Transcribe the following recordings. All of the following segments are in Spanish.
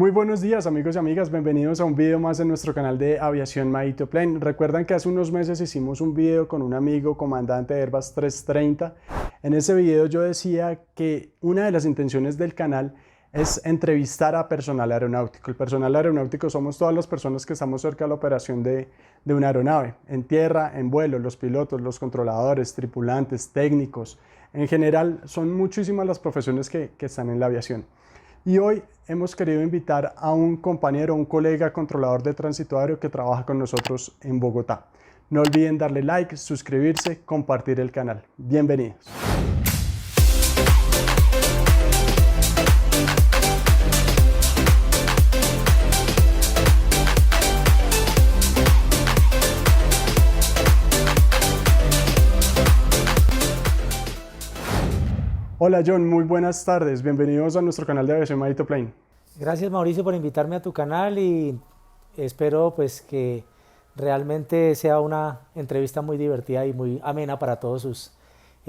Muy buenos días amigos y amigas, bienvenidos a un video más en nuestro canal de Aviación Maitoplane. Recuerdan que hace unos meses hicimos un video con un amigo comandante de Airbus 330. En ese video yo decía que una de las intenciones del canal es entrevistar a personal aeronáutico. El personal aeronáutico somos todas las personas que estamos cerca de la operación de una aeronave, en tierra, en vuelo, los pilotos, los controladores, tripulantes, técnicos. En general son muchísimas las profesiones que están en la aviación. Y hoy hemos querido invitar a un compañero, un colega controlador de tránsito aéreo que trabaja con nosotros en Bogotá. No olviden darle like, suscribirse, compartir el canal. Bienvenidos. Hola John, muy buenas tardes. Bienvenidos a nuestro canal de Aviación Maitoplane. Gracias Mauricio por invitarme a tu canal y espero pues que realmente sea una entrevista muy divertida y muy amena para todos sus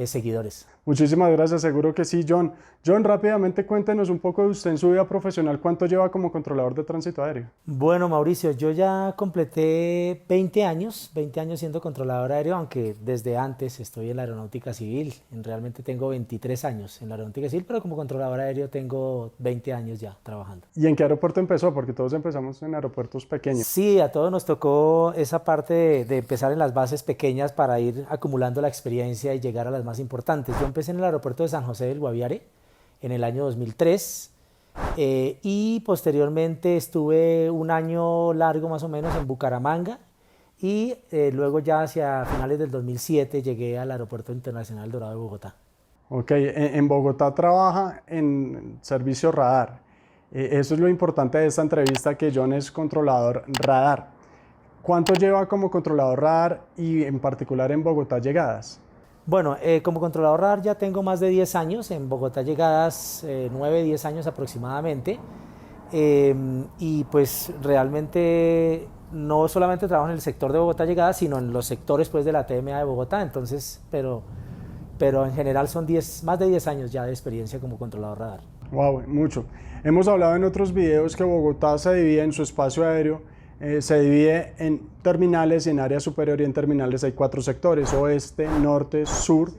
seguidores. Muchísimas gracias, seguro que sí, John. John, rápidamente cuéntenos un poco de usted en su vida profesional. ¿Cuánto lleva como controlador de tránsito aéreo? Bueno, Mauricio, yo ya completé 20 años siendo controlador aéreo, aunque desde antes estoy en la aeronáutica civil. Realmente tengo 23 años en la aeronáutica civil, pero como controlador aéreo tengo 20 años ya trabajando. ¿Y en qué aeropuerto empezó? Porque todos empezamos en aeropuertos pequeños. Sí, a todos nos tocó esa parte de empezar en las bases pequeñas para ir acumulando la experiencia y llegar a las más importantes. Yo empecé en el aeropuerto de San José del Guaviare en el año 2003 y posteriormente estuve un año largo más o menos en Bucaramanga y luego ya hacia finales del 2007 llegué al Aeropuerto Internacional Dorado de Bogotá. Ok, en Bogotá trabaja en servicio radar. Eso es lo importante de esta entrevista, que John es controlador radar. ¿Cuánto lleva como controlador radar y en particular en Bogotá llegadas? Bueno, como controlador radar ya tengo más de 10 años, en Bogotá llegadas 9, 10 años aproximadamente, y pues realmente no solamente trabajo en el sector de Bogotá llegadas, sino en los sectores pues de la TMA de Bogotá, entonces, pero en general son más de 10 años ya de experiencia como controlador radar. Wow, mucho. Hemos hablado en otros videos que Bogotá se divide en su espacio aéreo, se divide en terminales y en área superior, y en terminales hay 4 sectores: oeste, norte, sur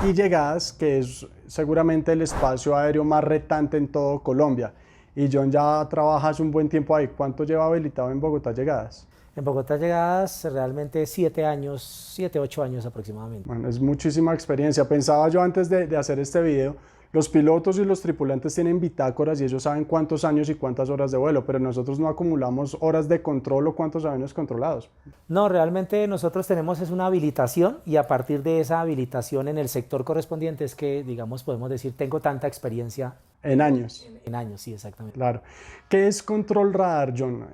y llegadas, que es seguramente el espacio aéreo más retante en todo Colombia. Y John ya trabaja hace un buen tiempo ahí. ¿Cuánto lleva habilitado en Bogotá llegadas? En Bogotá llegadas realmente 7 años, 7, 8 años aproximadamente. Bueno, es muchísima experiencia. Pensaba yo antes de hacer este video, los pilotos y los tripulantes tienen bitácoras y ellos saben cuántos años y cuántas horas de vuelo, pero nosotros no acumulamos horas de control o cuántos aviones controlados. No, realmente nosotros tenemos es una habilitación, y a partir de esa habilitación en el sector correspondiente es que, digamos, podemos decir, tengo tanta experiencia. En años. En años, sí, exactamente. Claro. ¿Qué es control radar, John?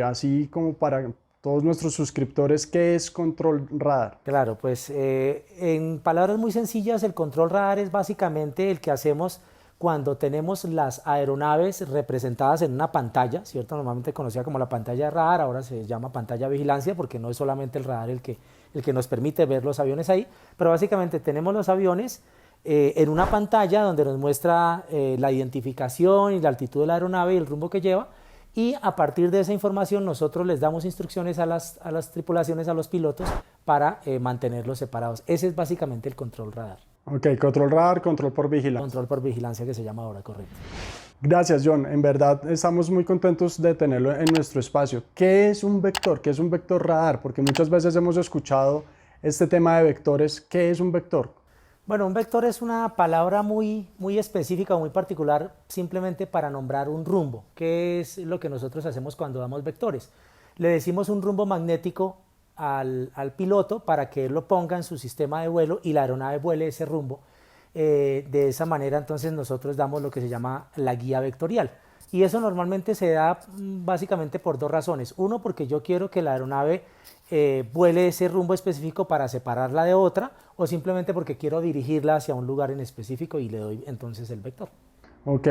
Así como para todos nuestros suscriptores, ¿qué es control radar? Claro, pues en palabras muy sencillas, el control radar es básicamente el que hacemos cuando tenemos las aeronaves representadas en una pantalla, ¿cierto? Normalmente conocida como la pantalla de radar, ahora se llama pantalla de vigilancia porque no es solamente el radar el que nos permite ver los aviones ahí, pero básicamente tenemos los aviones en una pantalla donde nos muestra la identificación y la altitud de la aeronave y el rumbo que lleva, y a partir de esa información nosotros les damos instrucciones a las tripulaciones, a los pilotos, para mantenerlos separados. Ese es básicamente el control radar. Ok, control radar, control por vigilancia. Control por vigilancia, que se llama ahora, correcto. Gracias, John. En verdad estamos muy contentos de tenerlo en nuestro espacio. ¿Qué es un vector? ¿Qué es un vector radar? Porque muchas veces hemos escuchado este tema de vectores. ¿Qué es un vector? Bueno, un vector es una palabra muy específica o muy particular simplemente para nombrar un rumbo. ¿Qué es lo que nosotros hacemos cuando damos vectores? Le decimos un rumbo magnético al piloto para que él lo ponga en su sistema de vuelo y la aeronave vuele ese rumbo. De esa manera entonces nosotros damos lo que se llama la guía vectorial. Y eso normalmente se da básicamente por 2 razones. Uno, porque yo quiero que la aeronave vuele ese rumbo específico para separarla de otra, o simplemente porque quiero dirigirla hacia un lugar en específico y le doy entonces el vector. Ok,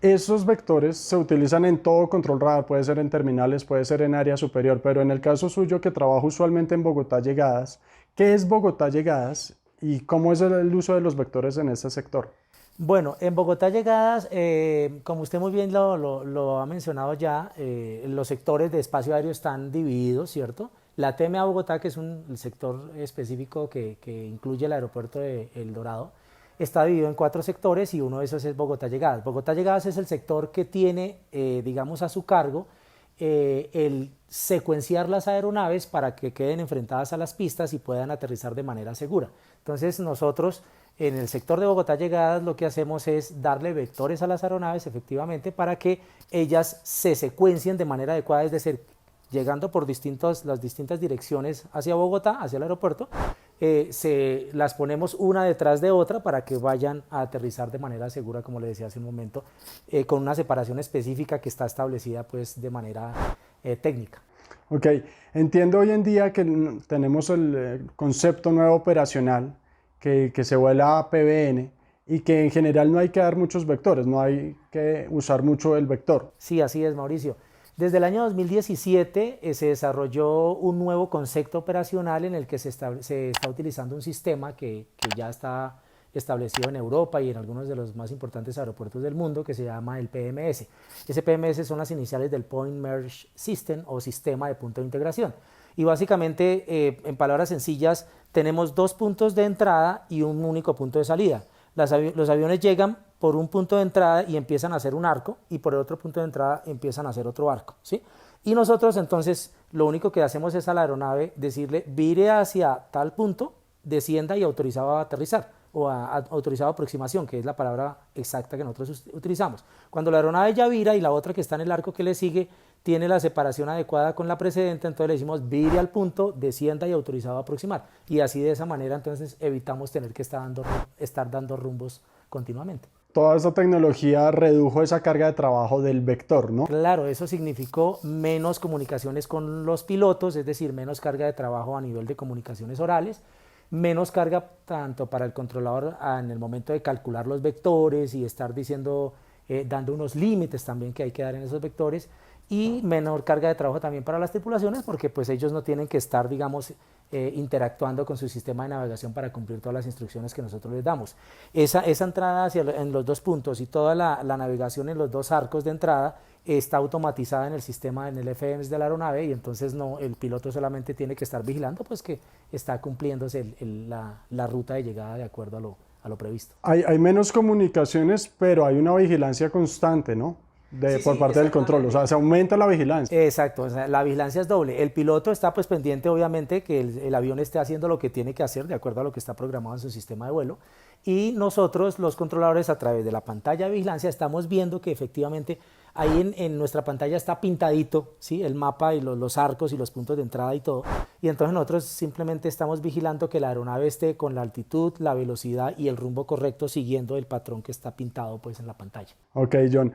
esos vectores se utilizan en todo control radar, puede ser en terminales, puede ser en área superior, pero en el caso suyo, que trabaja usualmente en Bogotá llegadas, ¿qué es Bogotá llegadas y cómo es el uso de los vectores en este sector? Bueno, en Bogotá Llegadas, como usted muy bien lo ha mencionado ya, los sectores de espacio aéreo están divididos, ¿cierto? La TMA Bogotá, que es el sector específico que incluye el aeropuerto de El Dorado, está dividido en 4 sectores y uno de esos es Bogotá Llegadas. Bogotá Llegadas es el sector que tiene, digamos, a su cargo el secuenciar las aeronaves para que queden enfrentadas a las pistas y puedan aterrizar de manera segura. Entonces nosotros en el sector de Bogotá Llegadas lo que hacemos es darle vectores a las aeronaves efectivamente para que ellas se secuencien de manera adecuada, es decir, llegando por las distintas direcciones hacia Bogotá, hacia el aeropuerto, se las ponemos una detrás de otra para que vayan a aterrizar de manera segura, como le decía hace un momento, con una separación específica que está establecida pues de manera técnica. Ok, entiendo hoy en día que tenemos el concepto nuevo operacional que se vuela a PBN y que en general no hay que dar muchos vectores, no hay que usar mucho el vector. Sí, así es, Mauricio. Desde el año 2017 se desarrolló un nuevo concepto operacional en el que se está utilizando un sistema que ya está establecido en Europa y en algunos de los más importantes aeropuertos del mundo, que se llama el PMS. Ese PMS son las iniciales del Point Merge System o sistema de punto de integración. Y básicamente, en palabras sencillas, tenemos 2 puntos de entrada y un único punto de salida. Los aviones llegan por un punto de entrada y empiezan a hacer un arco, y por el otro punto de entrada empiezan a hacer otro arco, ¿sí? Y nosotros entonces lo único que hacemos es a la aeronave decirle vire hacia tal punto, descienda y autorizado a aterrizar, o autorizado a aproximación, que es la palabra exacta que nosotros utilizamos. Cuando la aeronave ya vira y la otra que está en el arco que le sigue tiene la separación adecuada con la precedente, entonces le decimos vire al punto, descienda y autorizado a aproximar. Y así de esa manera entonces evitamos tener que estar dando rumbos continuamente. Toda esta tecnología redujo esa carga de trabajo del vector, ¿no? Claro, eso significó menos comunicaciones con los pilotos, es decir, menos carga de trabajo a nivel de comunicaciones orales, menos carga tanto para el controlador en el momento de calcular los vectores y estar diciendo, dando unos límites también que hay que dar en esos vectores, y menor carga de trabajo también para las tripulaciones porque pues ellos no tienen que estar, digamos, interactuando con su sistema de navegación para cumplir todas las instrucciones que nosotros les damos. Esa entrada en los 2 puntos y toda la navegación en los 2 arcos de entrada está automatizada en el sistema, en el FMS de la aeronave, y entonces el piloto solamente tiene que estar vigilando pues que está cumpliéndose la ruta de llegada de acuerdo a lo previsto. Hay menos comunicaciones, pero hay una vigilancia constante, ¿no? Por parte del control, o sea, se aumenta la vigilancia. Exacto, o sea, la vigilancia es doble. El piloto está pues pendiente obviamente que el avión esté haciendo lo que tiene que hacer de acuerdo a lo que está programado en su sistema de vuelo, y nosotros los controladores a través de la pantalla de vigilancia estamos viendo que efectivamente ahí en nuestra pantalla está pintadito, ¿sí? El mapa y los arcos y los puntos de entrada y todo, y entonces nosotros simplemente estamos vigilando que la aeronave esté con la altitud, la velocidad y el rumbo correcto siguiendo el patrón que está pintado pues en la pantalla. Ok, John.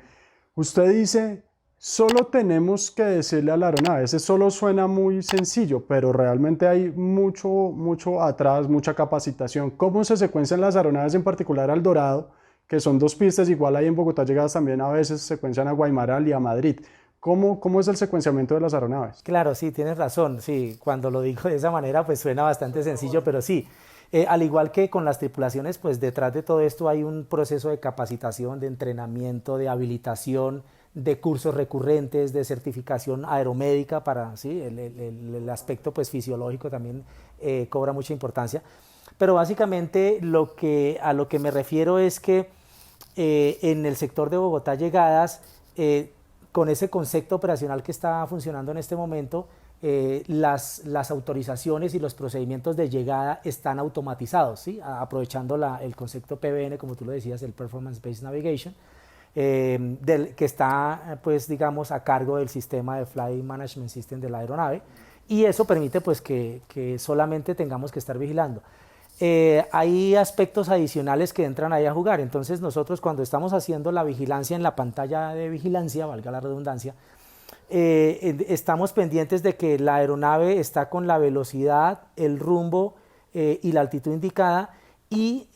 Usted dice, solo tenemos que decirle a la aeronave, ese solo suena muy sencillo, pero realmente hay mucho atrás, mucha capacitación. ¿Cómo se secuencian las aeronaves, en particular al Dorado, que son 2 pistas, igual ahí en Bogotá Llegadas también a veces secuencian a Guaymaral y a Madrid? ¿Cómo es el secuenciamiento de las aeronaves? Claro, sí, tienes razón, sí, cuando lo digo de esa manera pues suena bastante sencillo, pero sí. Al igual que con las tripulaciones, pues detrás de todo esto hay un proceso de capacitación, de entrenamiento, de habilitación, de cursos recurrentes, de certificación aeromédica para, ¿sí? El aspecto pues fisiológico también cobra mucha importancia. Pero básicamente a lo que me refiero es que en el sector de Bogotá Llegadas, con ese concepto operacional que está funcionando en este momento, las autorizaciones y los procedimientos de llegada están automatizados, ¿sí? Aprovechando el concepto PBN, como tú lo decías, el Performance Based Navigation, que está, pues, digamos, a cargo del sistema de Flight Management System de la aeronave, y eso permite pues, que solamente tengamos que estar vigilando. Hay aspectos adicionales que entran ahí a jugar, entonces nosotros cuando estamos haciendo la vigilancia en la pantalla de vigilancia, valga la redundancia, estamos pendientes de que la aeronave está con la velocidad, el rumbo y la altitud indicada, y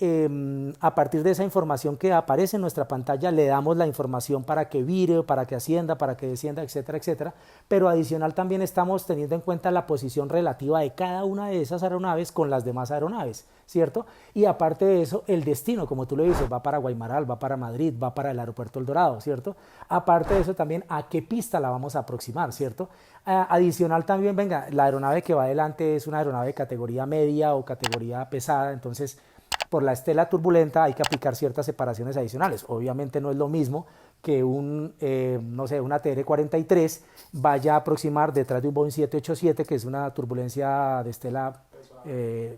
a partir de esa información que aparece en nuestra pantalla le damos la información para que vire, para que ascienda, para que descienda, etcétera, etcétera. Pero adicional también estamos teniendo en cuenta la posición relativa de cada una de esas aeronaves con las demás aeronaves, ¿cierto? Y aparte de eso, el destino, como tú lo dices, va para Guaymaral, va para Madrid, va para el aeropuerto El Dorado, ¿cierto? Aparte de eso también, ¿a qué pista la vamos a aproximar, ¿cierto? Adicional también, venga, la aeronave que va adelante es una aeronave de categoría media o categoría pesada, entonces por la estela turbulenta hay que aplicar ciertas separaciones adicionales. Obviamente no es lo mismo que no sé, una TR-43 vaya a aproximar detrás de un Boeing 787, que es una turbulencia de estela,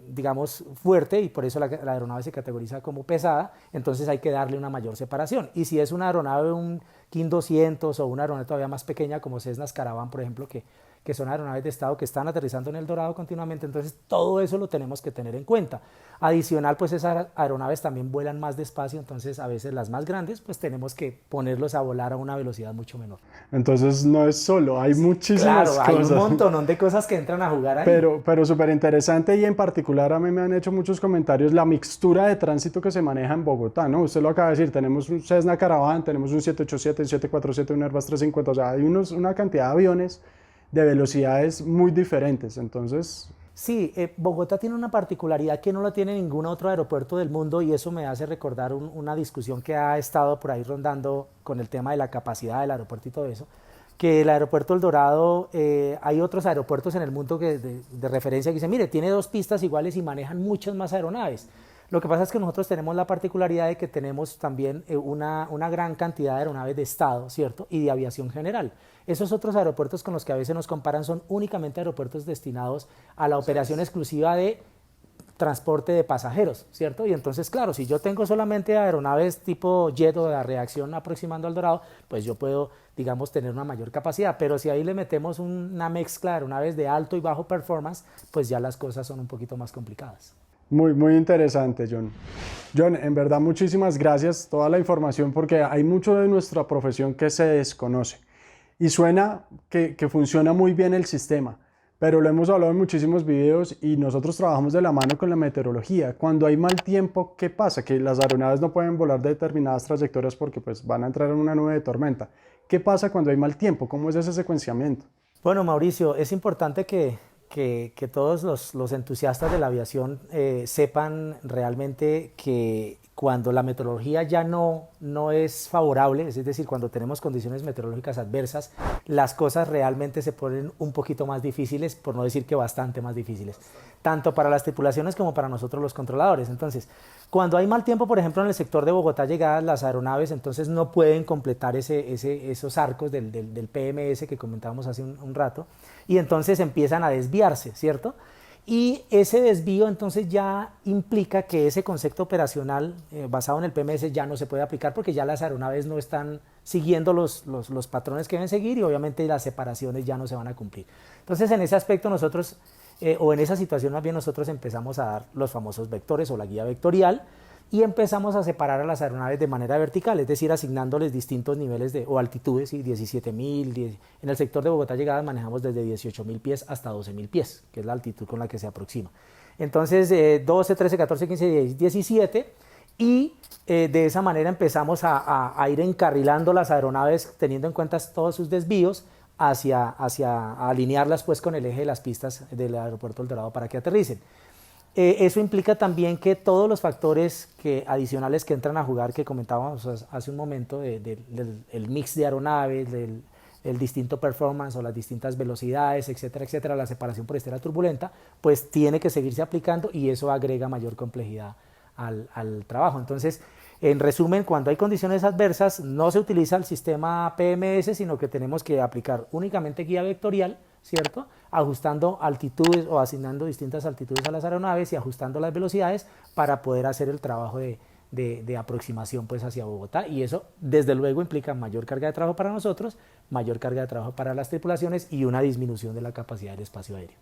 digamos, fuerte, y por eso la aeronave se categoriza como pesada, entonces hay que darle una mayor separación. Y si es una aeronave, un King 200 o una aeronave todavía más pequeña como Cessna Caravan, por ejemplo, que son aeronaves de Estado que están aterrizando en El Dorado continuamente, entonces todo eso lo tenemos que tener en cuenta. Adicional, pues esas aeronaves también vuelan más despacio, entonces a veces las más grandes, pues tenemos que ponerlos a volar a una velocidad mucho menor. Entonces no es solo, hay muchísimas cosas. Claro, hay un montón de cosas que entran a jugar ahí. Pero súper interesante, y en particular a mí me han hecho muchos comentarios la mixtura de tránsito que se maneja en Bogotá, ¿no? Usted lo acaba de decir, tenemos un Cessna Caravan, tenemos un 787, un 747, un Airbus 350, o sea, hay una cantidad de aviones de velocidades muy diferentes, entonces... Sí, Bogotá tiene una particularidad que no la tiene ningún otro aeropuerto del mundo, y eso me hace recordar una discusión que ha estado por ahí rondando con el tema de la capacidad del aeropuerto y todo eso, que el aeropuerto El Dorado, hay otros aeropuertos en el mundo de referencia que dicen, mire, tiene 2 pistas iguales y manejan muchas más aeronaves. Lo que pasa es que nosotros tenemos la particularidad de que tenemos también una gran cantidad de aeronaves de Estado, ¿cierto? Y de aviación general. Esos otros aeropuertos con los que a veces nos comparan son únicamente aeropuertos destinados a la operación exclusiva de transporte de pasajeros, ¿cierto? Y entonces, claro, si yo tengo solamente aeronaves tipo jet o de reacción aproximando al Dorado, pues yo puedo, digamos, tener una mayor capacidad, pero si ahí le metemos una mezcla de aeronaves de alto y bajo performance, pues ya las cosas son un poquito más complicadas. Muy, muy interesante, John. John, en verdad, muchísimas gracias toda la información, porque hay mucho de nuestra profesión que se desconoce y suena que funciona muy bien el sistema, pero lo hemos hablado en muchísimos videos y nosotros trabajamos de la mano con la meteorología. Cuando hay mal tiempo, ¿qué pasa? Que las aeronaves no pueden volar de determinadas trayectorias porque pues, van a entrar en una nube de tormenta. ¿Qué pasa cuando hay mal tiempo? ¿Cómo es ese secuenciamiento? Bueno, Mauricio, es importante que todos los entusiastas de la aviación sepan realmente que cuando la meteorología ya no es favorable, es decir, cuando tenemos condiciones meteorológicas adversas, las cosas realmente se ponen un poquito más difíciles, por no decir que bastante más difíciles, tanto para las tripulaciones como para nosotros los controladores. Entonces, cuando hay mal tiempo, por ejemplo, en el sector de Bogotá llegadas las aeronaves, entonces no pueden completar esos arcos del PMS que comentábamos hace un rato, y entonces empiezan a desviarse, ¿cierto? Y ese desvío entonces ya implica que ese concepto operacional basado en el PMS ya no se puede aplicar, porque ya las aeronaves no están siguiendo los patrones que deben seguir, y obviamente las separaciones ya no se van a cumplir. Entonces, en ese aspecto nosotros, o en esa situación más bien, nosotros empezamos a dar los famosos vectores o la guía vectorial, y empezamos a separar a las aeronaves de manera vertical, es decir, asignándoles distintos niveles o altitudes, ¿sí? 17.000, en el sector de Bogotá llegadas manejamos desde 18.000 pies hasta 12.000 pies, que es la altitud con la que se aproxima. Entonces, 12, 13, 14, 15, 16, 17, y de esa manera empezamos a ir encarrilando las aeronaves, teniendo en cuenta todos sus desvíos, hacia alinearlas pues con el eje de las pistas del aeropuerto El Dorado para que aterricen. Eso implica también que todos los factores adicionales que entran a jugar, que comentábamos hace un momento, del mix de aeronaves, el distinto performance o las distintas velocidades, etcétera, etcétera, la separación por estela turbulenta, pues tiene que seguirse aplicando, y eso agrega mayor complejidad al trabajo. Entonces, en resumen, cuando hay condiciones adversas, no se utiliza el sistema PMS, sino que tenemos que aplicar únicamente guía vectorial, ¿cierto? Ajustando altitudes o asignando distintas altitudes a las aeronaves y ajustando las velocidades para poder hacer el trabajo de aproximación pues hacia Bogotá, y eso desde luego implica mayor carga de trabajo para nosotros, mayor carga de trabajo para las tripulaciones y una disminución de la capacidad del espacio aéreo.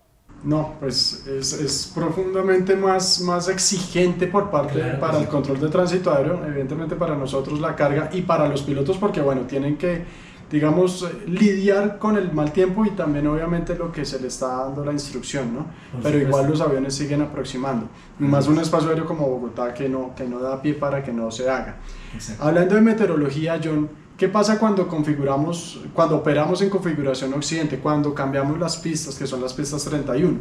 No, pues es profundamente más exigente para el control de tránsito aéreo, evidentemente para nosotros la carga, y para los pilotos porque bueno, tienen que digamos, lidiar con el mal tiempo y también obviamente lo que se le está dando la instrucción, ¿no? Pero igual los aviones siguen aproximando, más un espacio aéreo como Bogotá que no da pie para que no se haga. Exacto. Hablando de meteorología, John, ¿qué pasa cuando operamos en configuración occidente, cuando cambiamos las pistas, que son las pistas 31?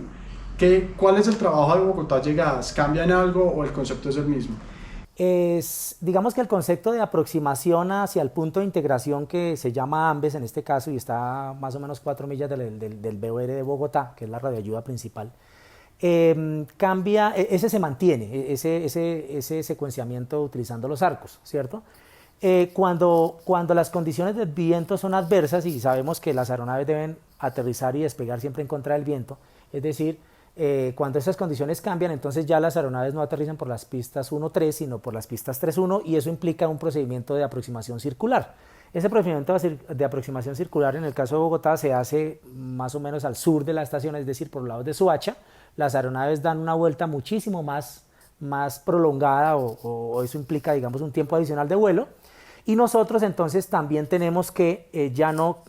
¿Cuál es el trabajo de Bogotá llegadas? ¿Cambian algo o el concepto es el mismo? Digamos que el concepto de aproximación hacia el punto de integración que se llama AMBES en este caso y está más o menos 4 millas del BOR de Bogotá, que es la radioayuda principal, cambia, ese se mantiene, ese secuenciamiento utilizando los arcos, ¿cierto? Cuando las condiciones del viento son adversas y sabemos que las aeronaves deben aterrizar y despegar siempre en contra del viento, es decir, cuando esas condiciones cambian, entonces ya las aeronaves no aterrizan por las pistas 1-3, sino por las pistas 3-1 y eso implica un procedimiento de aproximación circular. Ese procedimiento de aproximación circular en el caso de Bogotá se hace más o menos al sur de la estación, es decir, por los lados de Soacha. Las aeronaves dan una vuelta muchísimo más prolongada o eso implica, digamos, un tiempo adicional de vuelo. Y nosotros entonces también tenemos que ya no,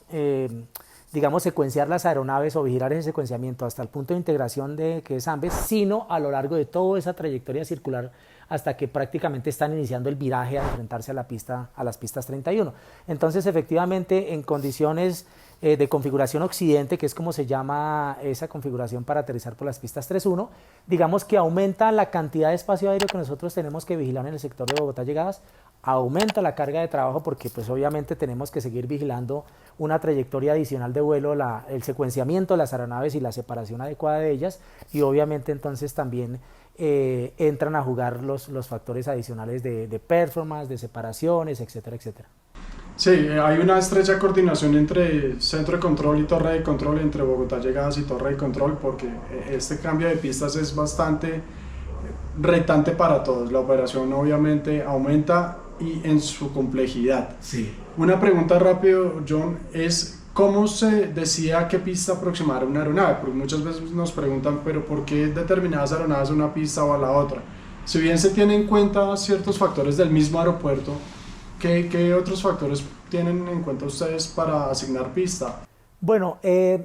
digamos, secuenciar las aeronaves o vigilar ese secuenciamiento hasta el punto de integración que es AMBES, sino a lo largo de toda esa trayectoria circular hasta que prácticamente están iniciando el viraje a enfrentarse a las pistas 31. Entonces, efectivamente, en condiciones de configuración occidente, que es como se llama esa configuración para aterrizar por las pistas 3-1, digamos que aumenta la cantidad de espacio aéreo que nosotros tenemos que vigilar en el sector de Bogotá llegadas, aumenta la carga de trabajo porque pues obviamente tenemos que seguir vigilando una trayectoria adicional de vuelo, el secuenciamiento de las aeronaves y la separación adecuada de ellas y obviamente entonces también entran a jugar los factores adicionales de performance, de separaciones, etcétera, etcétera. Sí, hay una estrecha coordinación entre centro de control y torre de control, entre Bogotá llegadas y torre de control, porque este cambio de pistas es bastante retante para todos. La operación obviamente aumenta y en su complejidad. Sí. Una pregunta rápido, John, es ¿cómo se decide a qué pista aproximar una aeronave? Porque muchas veces nos preguntan, pero ¿por qué determinadas aeronaves a una pista o a la otra? Si bien se tienen en cuenta ciertos factores del mismo aeropuerto, ¿qué otros factores tienen en cuenta ustedes para asignar pista? Bueno,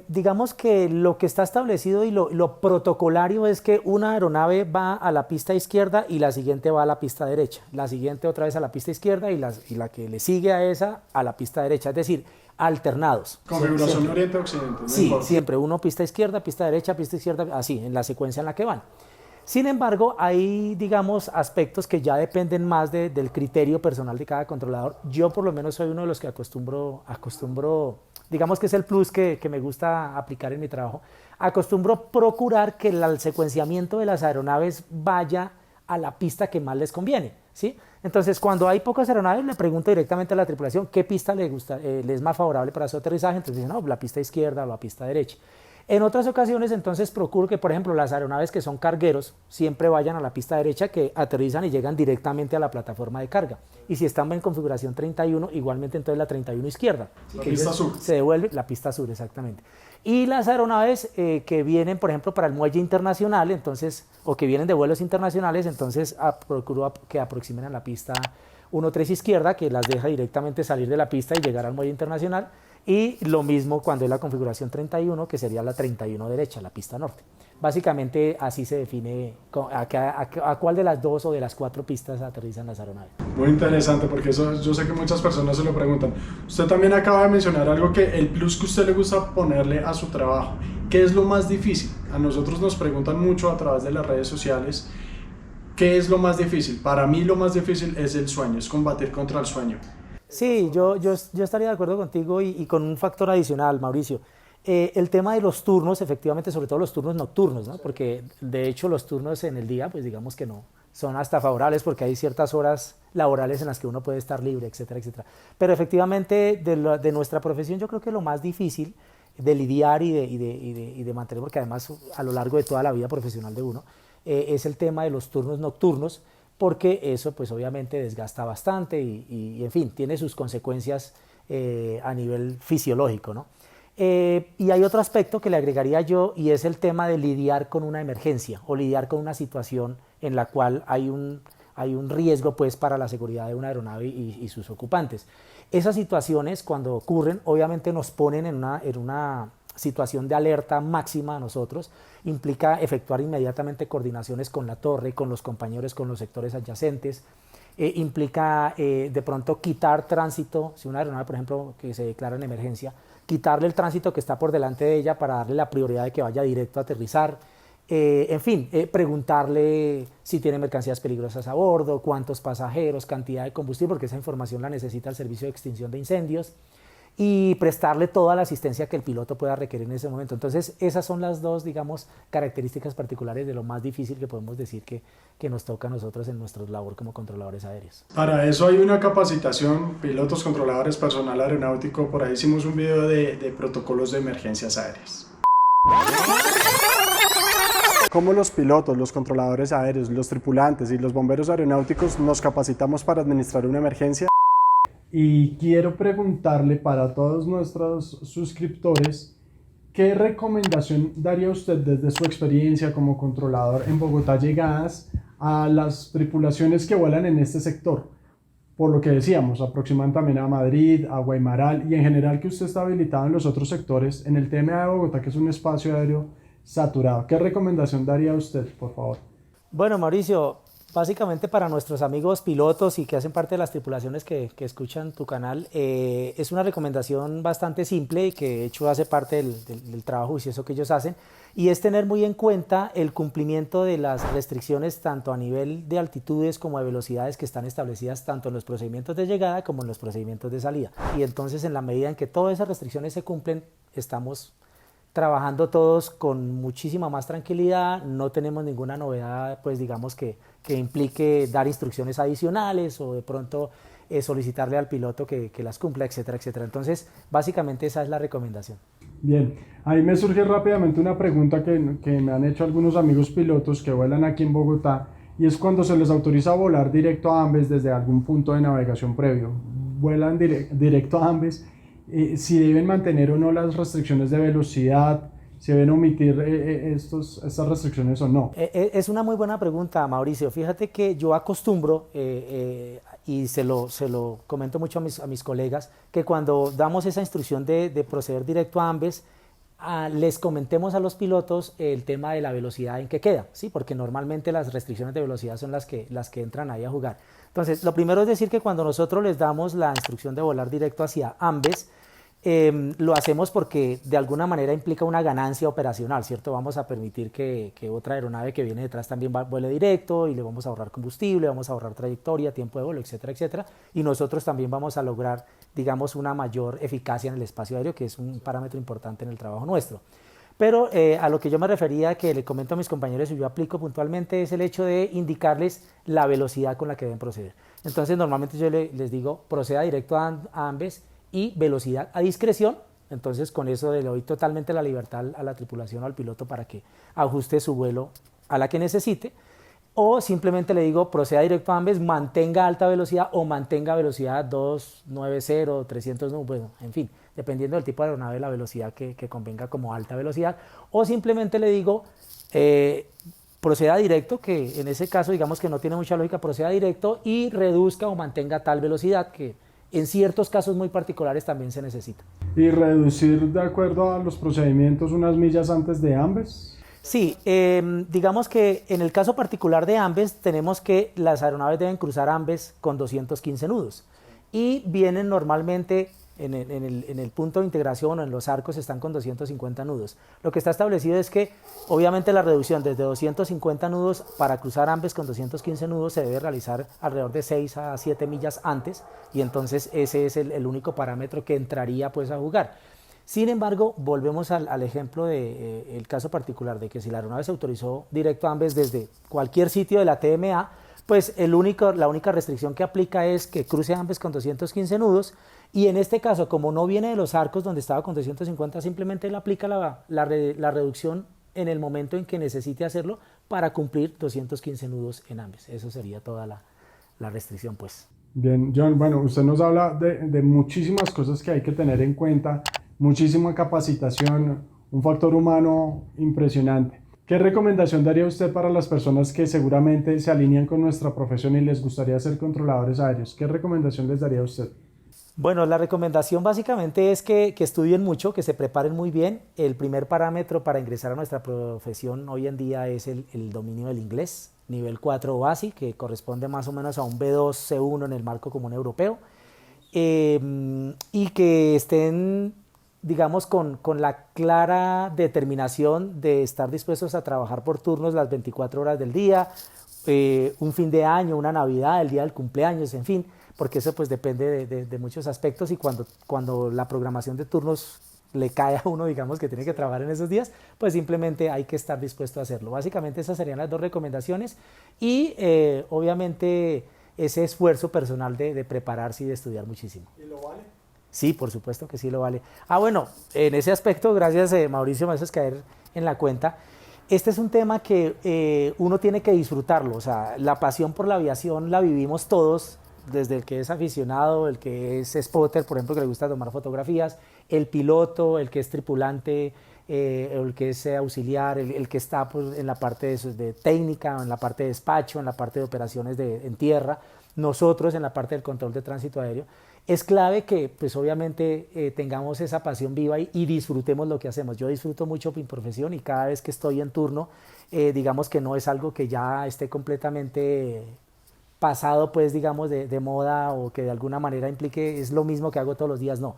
digamos que lo que está establecido y lo protocolario es que una aeronave va a la pista izquierda y la siguiente va a la pista derecha, la siguiente otra vez a la pista izquierda y la que le sigue a esa a la pista derecha, es decir, alternados. Configuración oriente-occidente. ¿No? Sí, siempre uno pista izquierda, pista izquierda, así, en la secuencia en la que van. Sin embargo, hay, digamos, aspectos que ya dependen más del criterio personal de cada controlador. Yo por lo menos soy uno de los que acostumbro, digamos que es el plus que me gusta aplicar en mi trabajo, acostumbro procurar que el secuenciamiento de las aeronaves vaya a la pista que más les conviene, ¿sí? Entonces, cuando hay pocas aeronaves, le pregunto directamente a la tripulación qué pista le es más favorable para su aterrizaje, entonces dicen, no, la pista izquierda o la pista derecha. En otras ocasiones, entonces, procuro que, por ejemplo, las aeronaves que son cargueros siempre vayan a la pista derecha, que aterrizan y llegan directamente a la plataforma de carga. Y si están en configuración 31, igualmente entonces la 31 izquierda. La pista sur. Se devuelve la pista sur, exactamente. Y las aeronaves que vienen, por ejemplo, para el muelle internacional, entonces, o que vienen de vuelos internacionales, entonces procuro que aproximen a la pista 1-3 izquierda, que las deja directamente salir de la pista y llegar al muelle internacional. Y lo mismo cuando es la configuración 31, que sería la 31 derecha, la pista norte. Básicamente así se define a cuál de las 2 o de las 4 pistas aterrizan las aeronaves. Muy interesante, porque eso yo sé que muchas personas se lo preguntan. Usted también acaba de mencionar algo que el plus que a usted le gusta ponerle a su trabajo. ¿Qué es lo más difícil? A nosotros nos preguntan mucho a través de las redes sociales. ¿Qué es lo más difícil? Para mí lo más difícil es el sueño, es combatir contra el sueño. Sí, yo estaría de acuerdo contigo y con un factor adicional, Mauricio. El tema de los turnos, efectivamente, sobre todo los turnos nocturnos, ¿no? Porque de hecho los turnos en el día, pues digamos que no, son hasta favorables porque hay ciertas horas laborales en las que uno puede estar libre, etcétera, etcétera. Pero efectivamente de nuestra profesión yo creo que lo más difícil de lidiar y de mantener, porque además a lo largo de toda la vida profesional de uno, es el tema de los turnos nocturnos, porque eso pues obviamente desgasta bastante y en fin, tiene sus consecuencias a nivel fisiológico, ¿no? Y hay otro aspecto que le agregaría yo y es el tema de lidiar con una emergencia o lidiar con una situación en la cual hay un riesgo pues para la seguridad de una aeronave y sus ocupantes. Esas situaciones, cuando ocurren, obviamente nos ponen en una situación de alerta máxima a nosotros. Implica efectuar inmediatamente coordinaciones con la torre, con los compañeros, con los sectores adyacentes. Implica de pronto quitar tránsito, si una aeronave, por ejemplo, que se declara en emergencia, quitarle el tránsito que está por delante de ella para darle la prioridad de que vaya directo a aterrizar. En fin, preguntarle si tiene mercancías peligrosas a bordo, cuántos pasajeros, cantidad de combustible, porque esa información la necesita el servicio de extinción de incendios, y prestarle toda la asistencia que el piloto pueda requerir en ese momento. Entonces, esas son las dos, digamos, características particulares de lo más difícil que podemos decir que nos toca a nosotros en nuestra labor como controladores aéreos. Para eso hay una capacitación, pilotos, controladores, personal aeronáutico, por ahí hicimos un video de protocolos de emergencias aéreas. ¿Cómo los pilotos, los controladores aéreos, los tripulantes y los bomberos aeronáuticos nos capacitamos para administrar una emergencia? Y quiero preguntarle para todos nuestros suscriptores, ¿qué recomendación daría usted desde su experiencia como controlador en Bogotá llegadas a las tripulaciones que vuelan en este sector? Por lo que decíamos, aproximan también a Madrid, a Guaymaral y en general que usted está habilitado en los otros sectores, en el TMA de Bogotá, que es un espacio aéreo saturado. ¿Qué recomendación daría usted, por favor? Bueno, Mauricio, básicamente para nuestros amigos pilotos y que hacen parte de las tripulaciones que escuchan tu canal, es una recomendación bastante simple y que de hecho hace parte del trabajo juicioso que ellos hacen, y es tener muy en cuenta el cumplimiento de las restricciones tanto a nivel de altitudes como de velocidades que están establecidas tanto en los procedimientos de llegada como en los procedimientos de salida. Y entonces, en la medida en que todas esas restricciones se cumplen, estamos trabajando todos con muchísima más tranquilidad, no tenemos ninguna novedad, pues digamos que implique dar instrucciones adicionales o de pronto solicitarle al piloto que las cumpla, etcétera, etcétera. Entonces, básicamente esa es la recomendación. Bien, ahí me surge rápidamente una pregunta que me han hecho algunos amigos pilotos que vuelan aquí en Bogotá, y es cuando se les autoriza volar directo a Ambes desde algún punto de navegación previo. Vuelan directo a Ambes, si deben mantener o no las restricciones de velocidad, si deben omitir estas restricciones o no. Es una muy buena pregunta, Mauricio. Fíjate que yo acostumbro, y se lo comento mucho a mis colegas, que cuando damos esa instrucción de proceder directo a Ambes, les comentemos a los pilotos el tema de la velocidad en que queda, ¿sí? Porque normalmente las restricciones de velocidad son las que entran ahí a jugar. Entonces, lo primero es decir que cuando nosotros les damos la instrucción de volar directo hacia Ambes, lo hacemos porque de alguna manera implica una ganancia operacional, ¿cierto? Vamos a permitir que otra aeronave que viene detrás también vuele directo y le vamos a ahorrar combustible, vamos a ahorrar trayectoria, tiempo de vuelo, etcétera, etcétera. Y nosotros también vamos a lograr, digamos, una mayor eficacia en el espacio aéreo, que es un parámetro importante en el trabajo nuestro. Pero a lo que yo me refería, que le comento a mis compañeros y yo aplico puntualmente, es el hecho de indicarles la velocidad con la que deben proceder. Entonces, normalmente yo les digo, proceda directo a Ambes y velocidad a discreción. Entonces, con eso le doy totalmente la libertad a la tripulación o al piloto para que ajuste su vuelo a la que necesite. O simplemente le digo, proceda directo a Ambes, mantenga alta velocidad o mantenga velocidad 290, 300, bueno, en fin, dependiendo del tipo de aeronave, la velocidad que convenga como alta velocidad. O simplemente le digo, proceda directo, que en ese caso digamos que no tiene mucha lógica, proceda directo y reduzca o mantenga tal velocidad que en ciertos casos muy particulares también se necesita. ¿Y reducir de acuerdo a los procedimientos unas millas antes de Ambes? Sí, digamos que en el caso particular de Ambes tenemos que las aeronaves deben cruzar Ambes con 215 nudos y vienen normalmente en el punto de integración o en los arcos están con 250 nudos. Lo que está establecido es que obviamente la reducción desde 250 nudos para cruzar Ambes con 215 nudos se debe realizar alrededor de 6 a 7 millas antes, y entonces ese es el único parámetro que entraría pues a jugar. Sin embargo, volvemos al ejemplo del caso particular de que si la aeronave se autorizó directo a Ambes desde cualquier sitio de la TMA, pues la única restricción que aplica es que cruce Ambes con 215 nudos, y en este caso, como no viene de los arcos donde estaba con 250, simplemente le aplica la reducción en el momento en que necesite hacerlo para cumplir 215 nudos en Ambes. Eso sería toda la restricción, pues. Bien, John, bueno, usted nos habla de muchísimas cosas que hay que tener en cuenta, muchísima capacitación, un factor humano impresionante. ¿Qué recomendación daría usted para las personas que seguramente se alinean con nuestra profesión y les gustaría ser controladores aéreos? ¿Qué recomendación les daría usted? Bueno, la recomendación básicamente es que estudien mucho, que se preparen muy bien. El primer parámetro para ingresar a nuestra profesión hoy en día es el dominio del inglés, nivel 4 o BASI, que corresponde más o menos a un B2, C1 en el marco común europeo. Y que estén, digamos, con la clara determinación de estar dispuestos a trabajar por turnos las 24 horas del día, un fin de año, una Navidad, el día del cumpleaños, en fin, porque eso pues depende de muchos aspectos y cuando la programación de turnos le cae a uno, digamos, que tiene que trabajar en esos días, pues simplemente hay que estar dispuesto a hacerlo. Básicamente esas serían las dos recomendaciones y obviamente ese esfuerzo personal de prepararse y de estudiar muchísimo. ¿Y lo vale? Sí, por supuesto que sí lo vale. Bueno, en ese aspecto, gracias Mauricio, me haces caer en la cuenta. Este es un tema que uno tiene que disfrutarlo, o sea, la pasión por la aviación la vivimos todos, desde el que es aficionado, el que es spotter, por ejemplo, que le gusta tomar fotografías, el piloto, el que es tripulante, el que es auxiliar, el que está pues, en la parte de técnica, en la parte de despacho, en la parte de operaciones en tierra, nosotros en la parte del control de tránsito aéreo. Es clave que pues obviamente tengamos esa pasión viva y disfrutemos lo que hacemos. Yo disfruto mucho mi profesión y cada vez que estoy en turno, digamos que no es algo que ya esté completamente pasado pues digamos de moda o que de alguna manera implique es lo mismo que hago todos los días, no.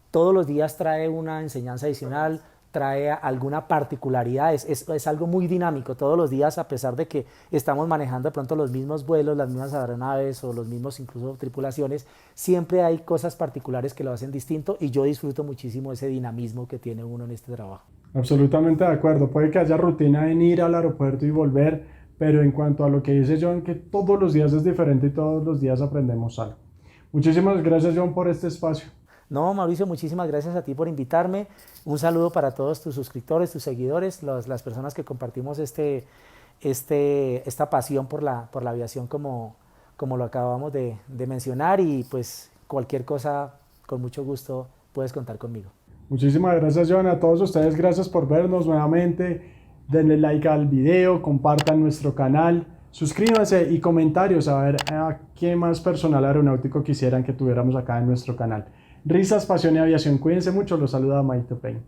Todos los días trae una enseñanza adicional, trae alguna particularidad, es algo muy dinámico todos los días, a pesar de que estamos manejando de pronto los mismos vuelos, las mismas aeronaves o los mismos incluso tripulaciones, siempre hay cosas particulares que lo hacen distinto y yo disfruto muchísimo ese dinamismo que tiene uno en este trabajo. Absolutamente de acuerdo, puede que haya rutina en ir al aeropuerto y volver, pero en cuanto a lo que dice John, que todos los días es diferente y todos los días aprendemos algo. Muchísimas gracias, John, por este espacio. No, Mauricio, muchísimas gracias a ti por invitarme. Un saludo para todos tus suscriptores, tus seguidores, las personas que compartimos esta pasión por la aviación como lo acabamos de mencionar y pues cualquier cosa, con mucho gusto, puedes contar conmigo. Muchísimas gracias, John. A todos ustedes, gracias por vernos nuevamente. Denle like al video, compartan nuestro canal, suscríbanse y comentarios a ver a qué más personal aeronáutico quisieran que tuviéramos acá en nuestro canal. Risas, pasión y aviación. Cuídense mucho. Los saluda Maito Pein.